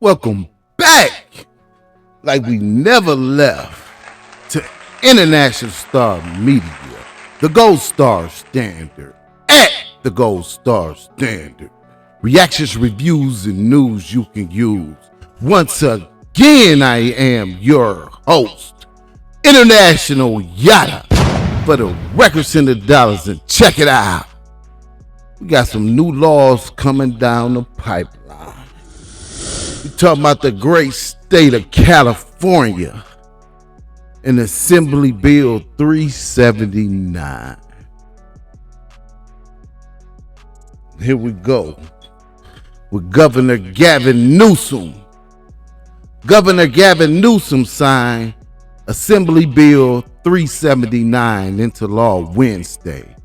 Welcome back, like we never left, to International Star Media, the Gold Star Standard, at the Gold Star Standard. Reactions, reviews, and news you can use. Once again, I am your host, International Yada, for the records in the dollars, and check it out. We got some new laws coming down the pipeline. We talking about the great state of California and Assembly Bill 379. Here we go with Governor Gavin Newsom. Governor Gavin Newsom signed Assembly Bill 379 into law Wednesday,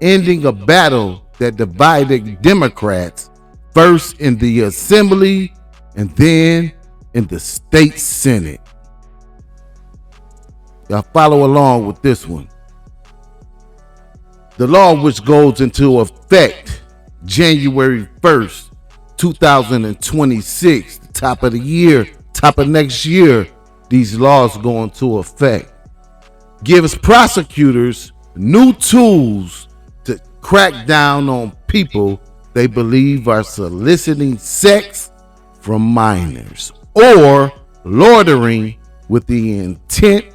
ending a battle that divided Democrats first in the Assembly and then in the state Senate. Y'all follow along with this one. The law, which goes into effect January 1st, 2026, the top of the year, top of next year, these laws go into effect, gives prosecutors new tools to crack down on people they believe are soliciting sex from minors or loitering with the intent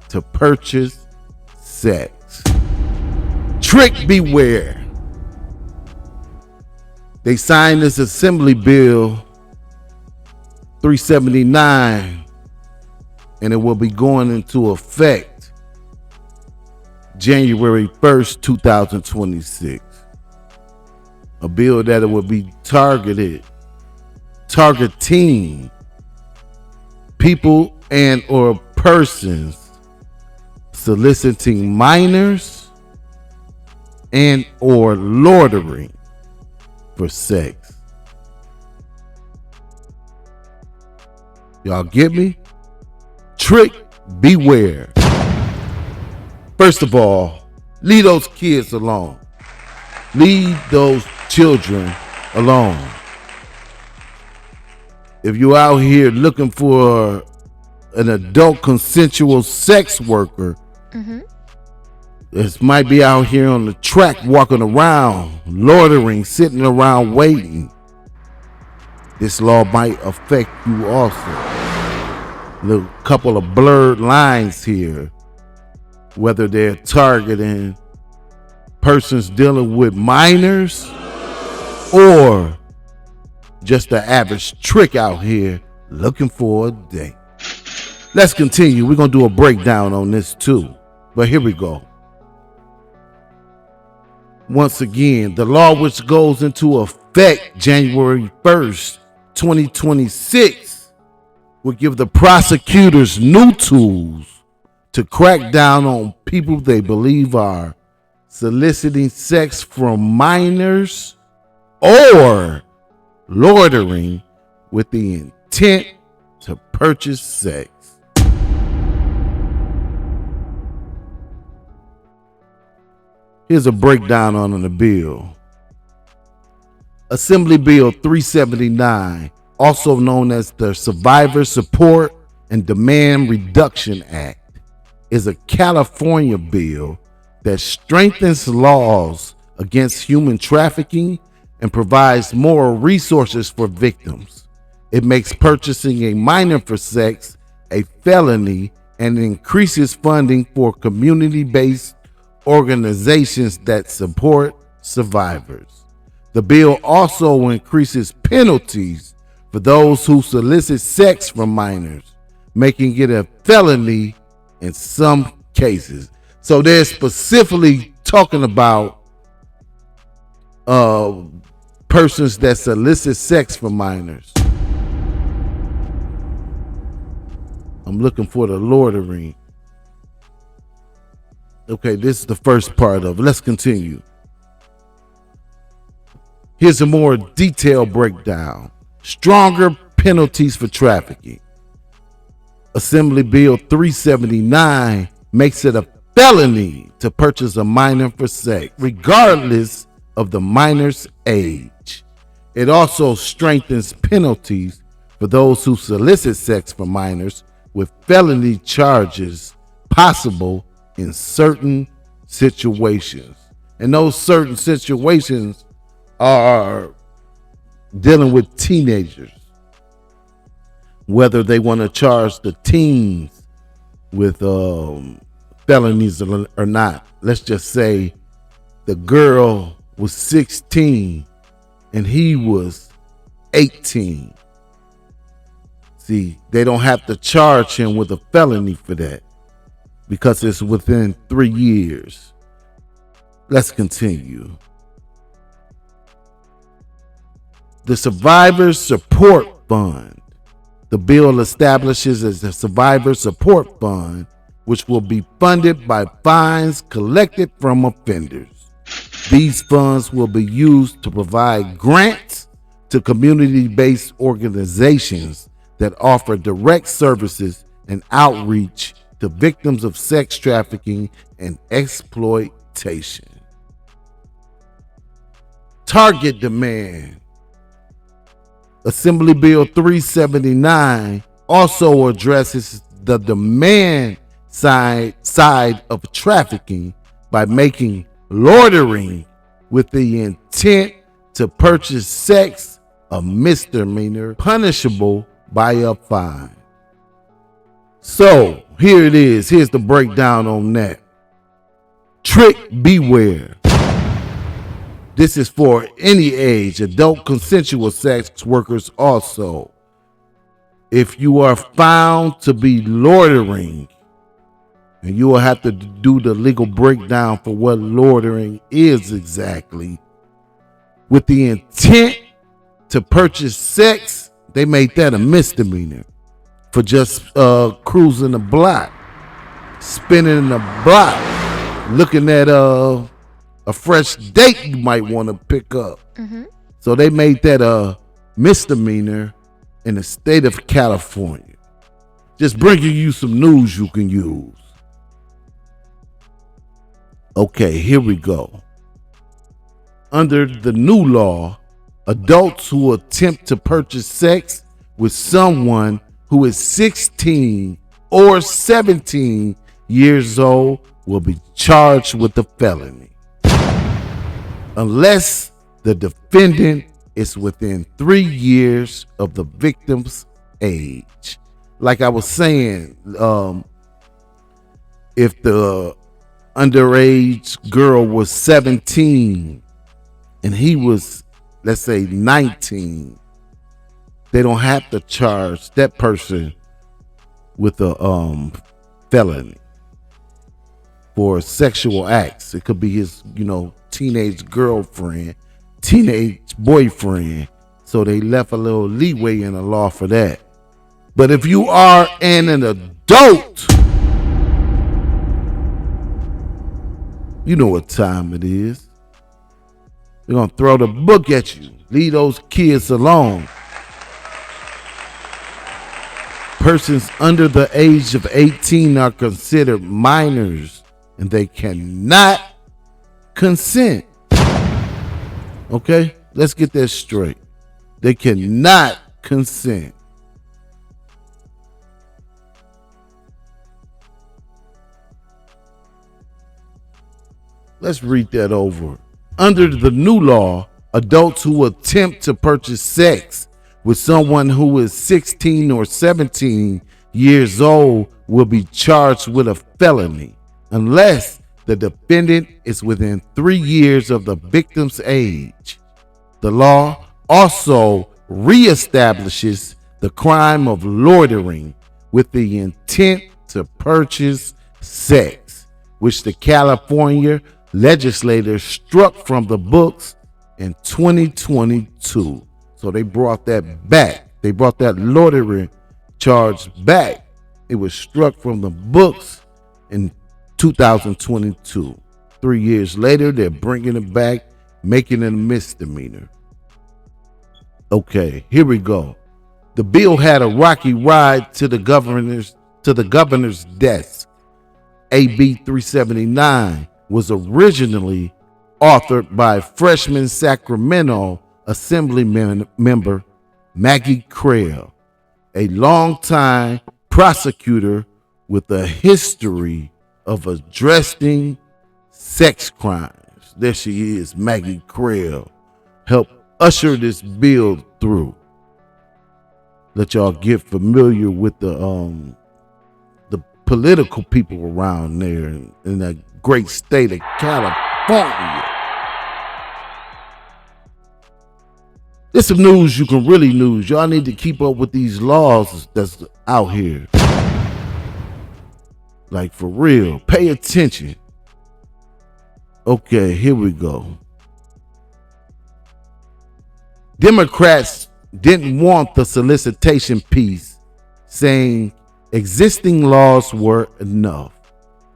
to purchase sex. Trick beware. They signed this Assembly Bill 379 and it will be going into effect January 1st, 2026. A bill that it will be targeting people and or persons soliciting minors and or loitering for sex. Y'all get me? Trick beware. First of all, leave those kids alone. Leave those children alone. If you're out here looking for an adult consensual sex worker, this might be out here on the track walking around, loitering, sitting around waiting. This law might affect you also. A couple of blurred lines here, whether they're targeting persons dealing with minors or just the average trick out here looking for a date. Let's continue. We're going to do a breakdown on this too. But here we go. Once again, the law, which goes into effect January 1st, 2026, will give the prosecutors new tools to crack down on people they believe are soliciting sex from minors or loitering with the intent to purchase sex. Here's a breakdown on the bill. Assembly Bill 379, also known as the Survivor Support and Demand Reduction Act, is a California bill that strengthens laws against human trafficking and provides more resources for victims. It makes purchasing a minor for sex a felony and increases funding for community-based organizations that support survivors. The bill also increases penalties for those who solicit sex from minors, making it a felony in some cases. So they're specifically talking about persons that solicit sex from minors. I'm looking for the loitering. Okay, this is the first part of it. Let's continue. Here's a more detailed breakdown. Stronger penalties for trafficking. Assembly Bill 379 makes it a felony to purchase a minor for sex, regardless of the minor's age. It also strengthens penalties for for those who solicit sex from minors, with felony charges possible in certain situations. And those certain situations are dealing with teenagers, whether they want to charge the teens with felonies or not. Let's just say the girl was 16 and he was 18. See, they don't have to charge him with a felony for that because it's within 3 years. Let's continue. The Survivor Support Fund. The bill establishes a Survivor Support Fund, which will be funded by fines collected from offenders. These funds will be used to provide grants to community-based organizations that offer direct services and outreach to victims of sex trafficking and exploitation. Target demand. Assembly Bill 379 also addresses the demand side of trafficking by making loitering with the intent to purchase sex a misdemeanor punishable by a fine. So here it is. Here's the breakdown on that. Trick beware. This is for any age, adult consensual sex workers also. If you are found to be loitering, and you will have to do the legal breakdown for what loitering is exactly, with the intent to purchase sex, they made that a misdemeanor for just cruising the block, spinning the block, looking at a fresh date you might want to pick up. So they made that a misdemeanor in the state of California. Just bringing you some news you can use. Okay, here we go. Under the new law, adults who attempt to purchase sex with someone who is 16 or 17 years old will be charged with a felony, unless the defendant is within 3 years of the victim's age. Like I was saying, if the underage girl was 17 and he was, let's say, 19, they don't have to charge that person with a felony for sexual acts. It could be his, teenage girlfriend, teenage boyfriend. So they left a little leeway in the law for that. But if you are an adult, you know what time it is. They're going to throw the book at you. Leave those kids alone. Persons under the age of 18 are considered minors and they cannot consent. Okay? Let's get that straight. They cannot consent. Let's read that over. Under the new law, adults who attempt to purchase sex with someone who is 16 or 17 years old will be charged with a felony, unless the defendant is within 3 years of the victim's age. The law also reestablishes the crime of loitering with the intent to purchase sex, which the California legislators struck from the books in 2022. So they brought that back. They brought that loitering charge back. It was struck from the books in 2022. 3 years later, they're bringing it back, making it a misdemeanor. Okay, here we go. The bill had a rocky ride to the governor's desk. AB 379 was originally authored by freshman Sacramento Assembly member Maggie Creel, a longtime prosecutor with a history of addressing sex crimes. There she is, Maggie Creel, helped usher this bill through. Let y'all get familiar with the political people around there in that great state of California. There's some news you can really use. Y'all need to keep up with these laws that's out here. Like, for real, pay attention. Okay, here we go. Democrats didn't want the solicitation piece, saying existing laws were enough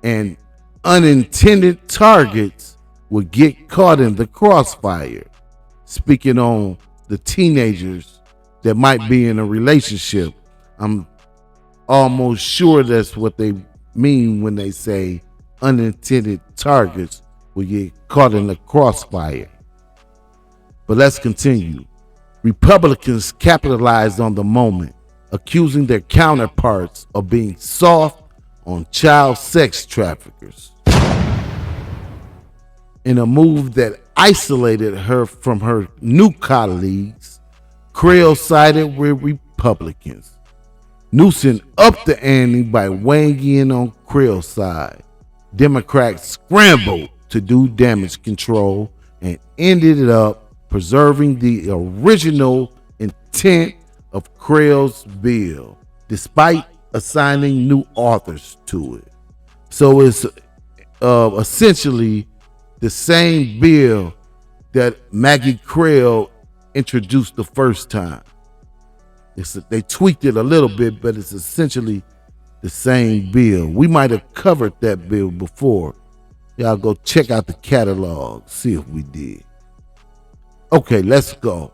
and unintended targets would get caught in the crossfire. Speaking on the teenagers that might be in a relationship, I'm almost sure that's what they mean when they say unintended targets will get caught in the crossfire. But let's continue. Republicans capitalized on the moment, accusing their counterparts of being soft on child sex traffickers. In a move that isolated her from her new colleagues, Creel sided with Republicans, Newsom upped the ante by weighing in on Creel's side. Democrats scrambled to do damage control and ended up preserving the original intent of Creel's bill, despite assigning new authors to it. So it's essentially the same bill that Maggie Creel introduced the first time. They tweaked it a little bit, but it's essentially the same bill. We might have covered that bill before. Y'all go check out the catalog, see if we did. Okay, let's go.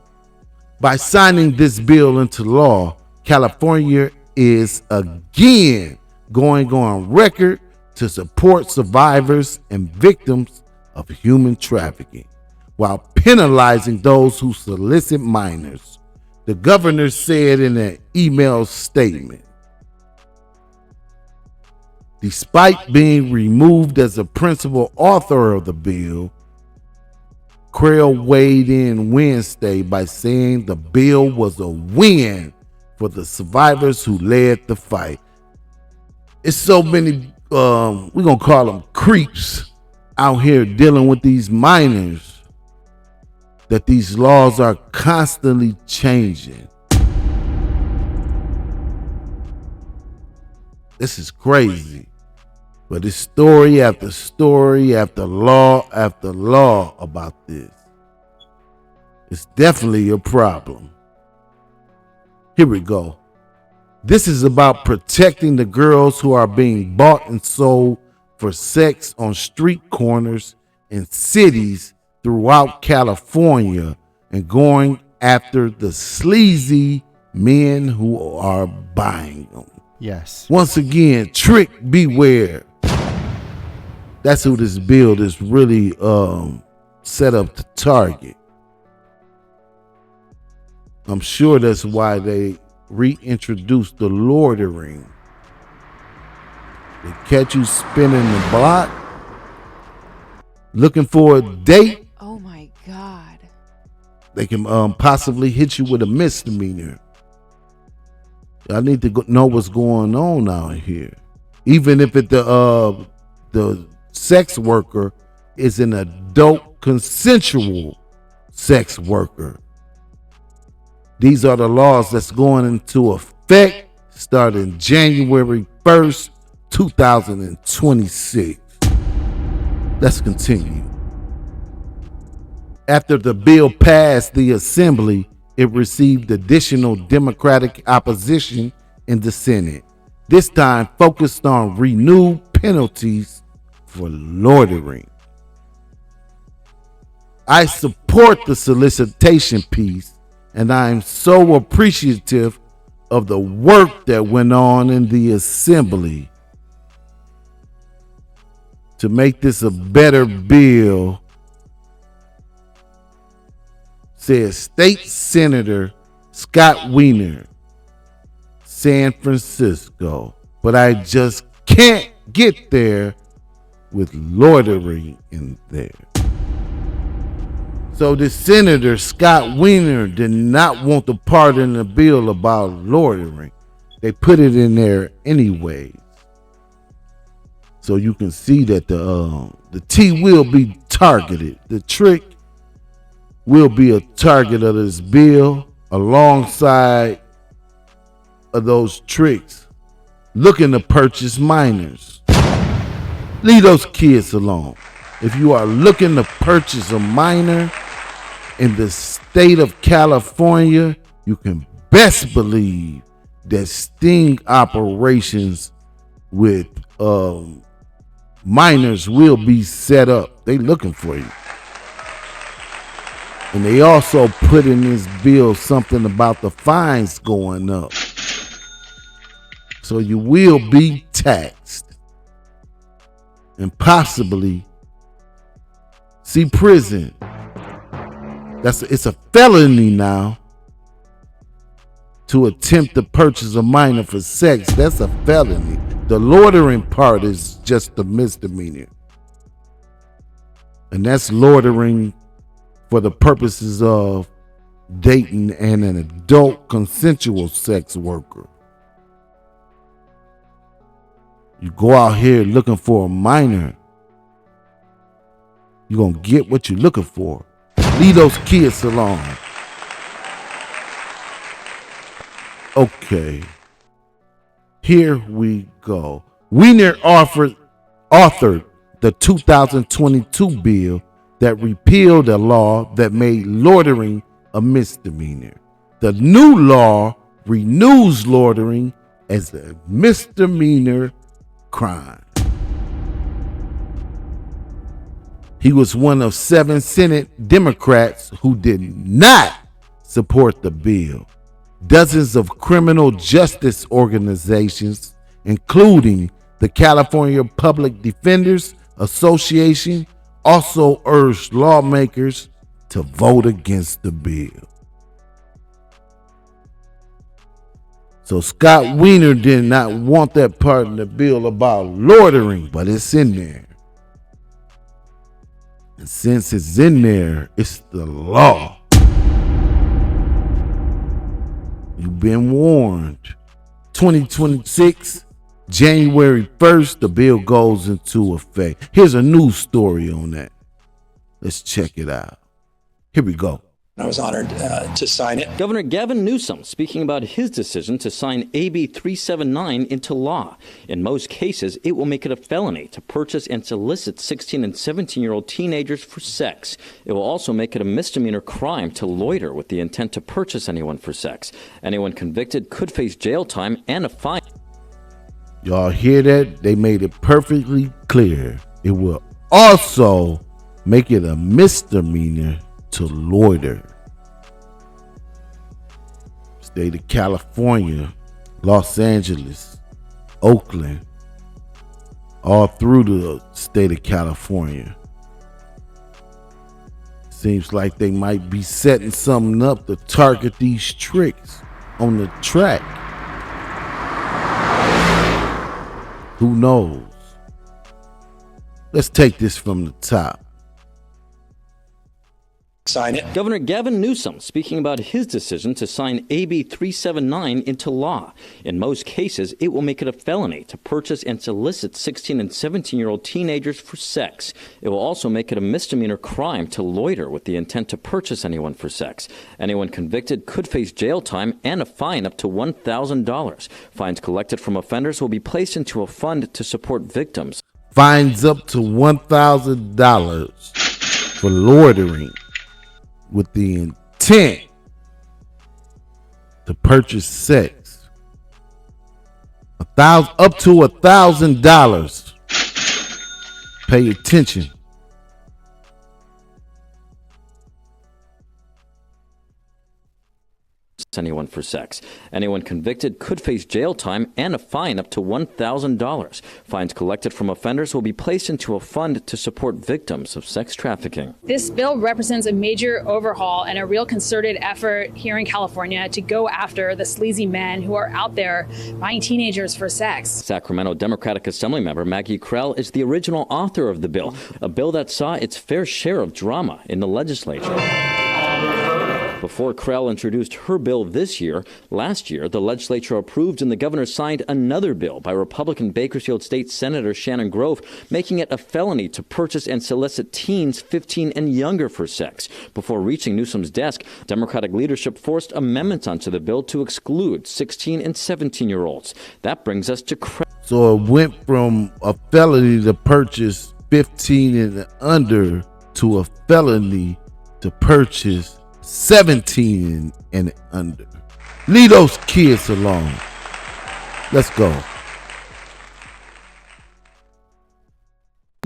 By signing this bill into law, California is again going on record to support survivors and victims of human trafficking, while penalizing those who solicit minors. The governor said in an email statement, despite being removed as a principal author of the bill, Creel weighed in Wednesday by saying the bill was a win for the survivors who led the fight. It's so many, we're going to call them creeps out here dealing with these minors that these laws are constantly changing. This is crazy. But it's story after story after law about this. It's definitely a problem. Here we go. This is about protecting the girls who are being bought and sold for sex on street corners in cities throughout California and going after the sleazy men who are buying them. Yes. Once again, trick beware. That's who this bill is really set up to target. I'm sure that's why they reintroduced the loitering. They catch you spinning the block, looking for a date. Oh my God. They can possibly hit you with a misdemeanor. I need to know what's going on out here. Even if the sex worker is an adult consensual sex worker. These are the laws that's going into effect starting January 1st, 2026. Let's continue. After the bill passed the assembly, it received additional Democratic opposition in the Senate, this time focused on renewed penalties for loitering. I support the solicitation piece, and I am so appreciative of the work that went on in the assembly to make this a better bill, says State Senator Scott Wiener. San Francisco, but I just can't get there with loitering in there. So the Senator Scott Wiener did not want the part in the bill about loitering. They put it in there anyways. So you can see that the T will be targeted. The trick will be a target of this bill alongside of those tricks looking to purchase minors. Leave those kids alone. If you are looking to purchase a minor in the state of California, you can best believe that sting operations with minors will be set up. They looking for you. And they also put in this bill something about the fines going up. So you will be taxed and possibly see prison. It's a felony now to attempt to purchase a minor for sex. That's a felony. The loitering part is just a misdemeanor. And that's loitering for the purposes of dating an adult consensual sex worker. You go out here looking for a minor, you're going to get what you're looking for. Leave those kids alone. Okay. Here we go. Wiener authored the 2022 bill that repealed a law that made loitering a misdemeanor. The new law renews loitering as a misdemeanor crime. He was one of 7 Senate Democrats who did not support the bill. Dozens of criminal justice organizations, including the California Public Defenders Association, also urged lawmakers to vote against the bill. So Scott Wiener did not want that part in the bill about loitering, but it's in there. And since it's in there, it's the law. You've been warned. 2026, January 1st, the bill goes into effect. Here's a news story on that. Let's check it out. Here we go. I was honored to sign it. Governor Gavin Newsom speaking about his decision to sign AB 379 into law. In most cases, it will make it a felony to purchase and solicit 16 and 17-year-old teenagers for sex. It will also make it a misdemeanor crime to loiter with the intent to purchase anyone for sex. Anyone convicted could face jail time and a fine. Y'all hear that? They made it perfectly clear. It will also make it a misdemeanor to loiter. State of California, Los Angeles, Oakland, all through the state of California. Seems like they might be setting something up to target these tricks on the track. Who knows? Let's take this from the top. Sign it. Governor Gavin Newsom speaking about his decision to sign AB 379 into law. In most cases, it will make it a felony to purchase and solicit 16 and 17-year-old teenagers for sex. It will also make it a misdemeanor crime to loiter with the intent to purchase anyone for sex. Anyone convicted could face jail time and a fine up to $1,000. Fines collected from offenders will be placed into a fund to support victims. Fines up to $1,000 for loitering with the intent to purchase sex. Up to $1,000. Pay attention. anyone for sex. Anyone convicted could face jail time and a fine up to $1,000. Fines collected from offenders will be placed into a fund to support victims of sex trafficking. This bill represents a major overhaul and a real concerted effort here in California to go after the sleazy men who are out there buying teenagers for sex. Sacramento Democratic Assemblymember Maggie Krell is the original author of the bill, a bill that saw its fair share of drama in the legislature. Before Krell introduced her bill this year, last year the legislature approved and the governor signed another bill by Republican Bakersfield State Senator Shannon Grove, making it a felony to purchase and solicit teens 15 and younger for sex. Before reaching Newsom's desk, Democratic leadership forced amendments onto the bill to exclude 16 and 17-year-olds. That brings us to Krell. So it went from a felony to purchase 15 and under to a felony to purchase 17 and under. Leave those kids alone. Let's go.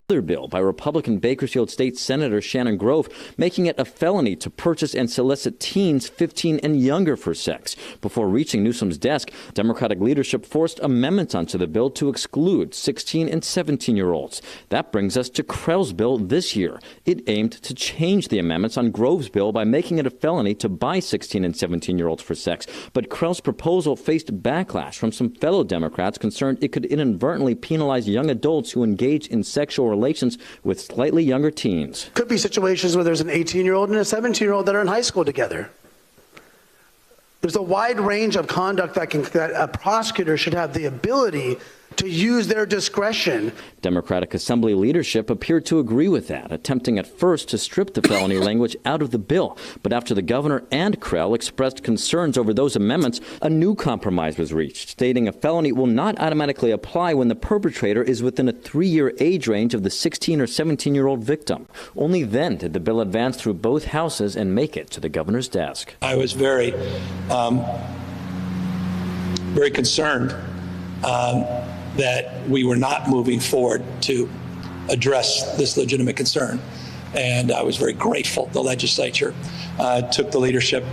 Another bill by Republican Bakersfield State Senator Shannon Grove, making it a felony to purchase and solicit teens 15 and younger for sex. Before reaching Newsom's desk, Democratic leadership forced amendments onto the bill to exclude 16 and 17-year-olds. That brings us to Krell's bill this year. It aimed to change the amendments on Grove's bill by making it a felony to buy 16 and 17-year-olds for sex. But Krell's proposal faced backlash from some fellow Democrats concerned it could inadvertently penalize young adults who engage in sexual relations with slightly younger teens. Could be situations where there's an 18-year-old and a 17-year-old that are in high school together. There's a wide range of conduct that a prosecutor should have the ability to use their discretion. Democratic Assembly leadership appeared to agree with that, attempting at first to strip the felony language out of the bill. But after the governor and Krell expressed concerns over those amendments, a new compromise was reached, stating a felony will not automatically apply when the perpetrator is within a 3-year age range of the 16 or 17-year-old victim. Only then did the bill advance through both houses and make it to the governor's desk. I was very concerned that we were not moving forward to address this legitimate concern. And I was very grateful the legislature took the leadership,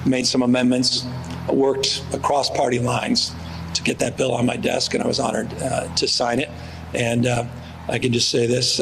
made some amendments, worked across party lines to get that bill on my desk, and I was honored to sign it. And I can just say this,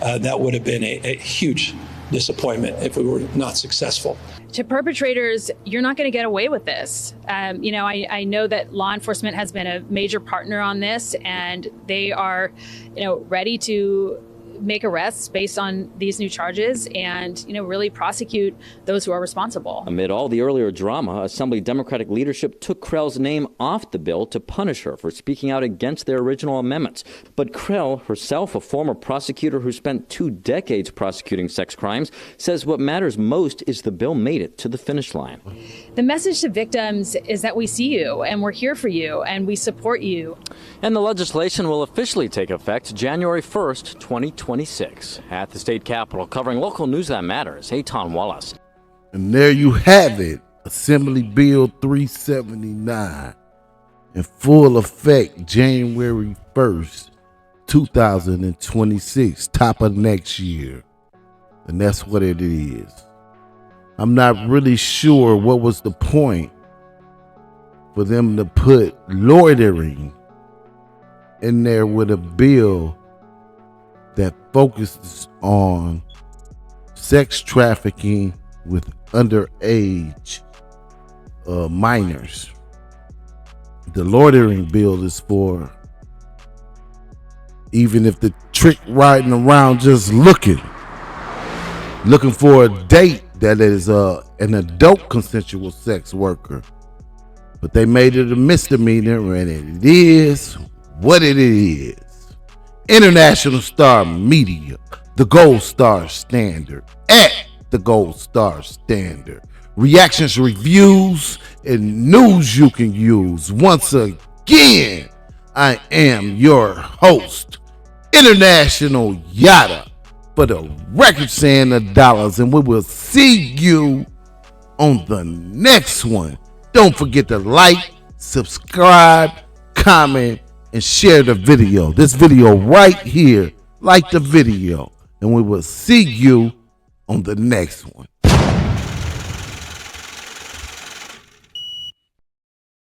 that would have been a huge disappointment if we were not successful. To perpetrators, you're not going to get away with this. I know that law enforcement has been a major partner on this, and they are, ready to make arrests based on these new charges and, really prosecute those who are responsible. Amid all the earlier drama, Assembly Democratic leadership took Krell's name off the bill to punish her for speaking out against their original amendments. But Krell, herself a former prosecutor who spent 2 decades prosecuting sex crimes, says what matters most is the bill made it to the finish line. The message to victims is that we see you and we're here for you and we support you. And the legislation will officially take effect January 1st, 2026. At the state capitol, covering local news that matters, Eitan Wallace. And there you have it, Assembly Bill 379, in full effect January 1st, 2026, top of next year. And that's what it is. I'm not really sure what was the point for them to put loitering in there with a bill that focuses on sex trafficking with underage minors. The loitering bill is for even if the trick riding around just looking for a date that is an adult consensual sex worker. But they made it a misdemeanor, and it is what it is. International Star Media, the Gold Star Standard, at the Gold Star Standard. Reactions, reviews, and news you can use. Once again, I am your host, International Yada, for the record saying the dollars, and we will see you on the next one. Don't forget to like, subscribe, comment, and share the video. This video right here, like the video, and we will see you on the next one.